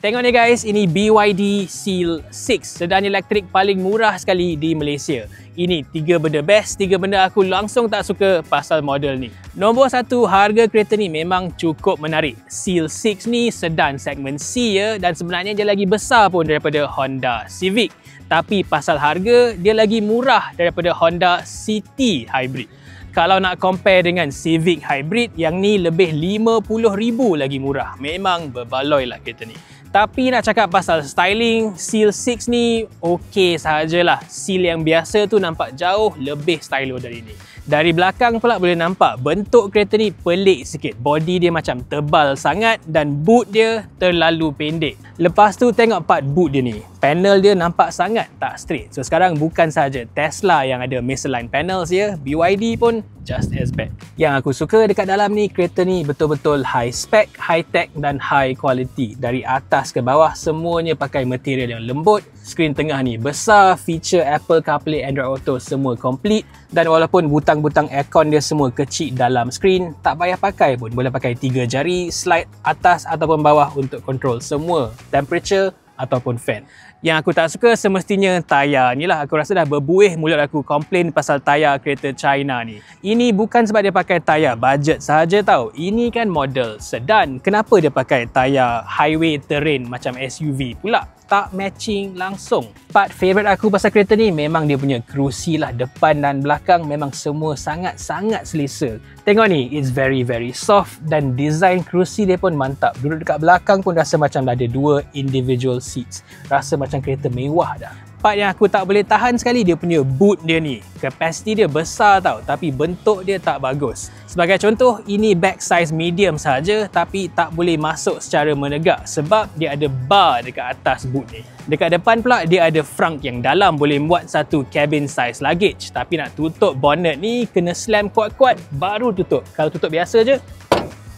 Tengok ni guys, ini BYD Seal 6, sedan elektrik paling murah sekali di Malaysia. Ini 3 benda best, 3 benda aku langsung tak suka pasal model ni. Nombor 1, harga kereta ni memang cukup menarik. Seal 6 ni sedan segmen C ya, dan sebenarnya dia lagi besar pun daripada Honda Civic. Tapi pasal harga, dia lagi murah daripada Honda City Hybrid. Kalau nak compare dengan Civic Hybrid, yang ni lebih 50,000 lagi murah. Memang berbaloi lah kereta ni. Tapi nak cakap pasal styling, Seal 6 ni okey sahajalah. Seal yang biasa tu nampak jauh lebih stylo dari ni. Dari belakang pula boleh nampak bentuk kereta ni pelik sikit. Body dia macam tebal sangat dan boot dia terlalu pendek. Lepas tu tengok part boot dia ni. Panel dia nampak sangat tak straight. So sekarang bukan sahaja Tesla yang ada misaligned panels ya, BYD pun just as bad. Yang aku suka dekat dalam ni, kereta ni betul-betul high spec, high tech dan high quality. Dari atas ke bawah semuanya pakai material yang lembut. Skrin tengah ni besar, feature Apple CarPlay, Android Auto semua complete. Dan walaupun butang-butang aircon dia semua kecil dalam skrin, tak payah pakai pun. Boleh pakai 3 jari, slide atas ataupun bawah untuk control semua temperature ataupun fan. Yang aku tak suka semestinya tayar ni lah. Aku rasa dah berbuih mulut aku komplain pasal tayar kereta China ni. Ini bukan sebab dia pakai tayar budget sahaja tau. Ini kan model sedan. Kenapa dia pakai tayar highway terrain macam SUV pula? Tak matching langsung. Part favourite aku pasal kereta ni memang dia punya kerusi lah. Depan dan belakang memang semua sangat-sangat selesa. Tengok ni, it's very soft dan design kerusi dia pun mantap. Duduk dekat belakang pun rasa macam ada 2 individual seats. Rasa macam kereta mewah dah. Part yang aku tak boleh tahan sekali dia punya boot dia ni. Kapasiti dia besar tau, tapi bentuk dia tak bagus. Sebagai contoh, ini bag size medium saja tapi tak boleh masuk secara menegak sebab dia ada bar dekat atas boot ni. Dekat depan pula dia ada frunk yang dalam boleh muat satu cabin size luggage. Tapi nak tutup bonnet ni kena slam kuat-kuat baru tutup. Kalau tutup biasa je,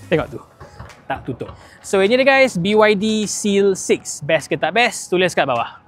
tengok tu, tak tutup. So ini dia guys, BYD Seal 6. Best ke tak best? Tulis kat bawah.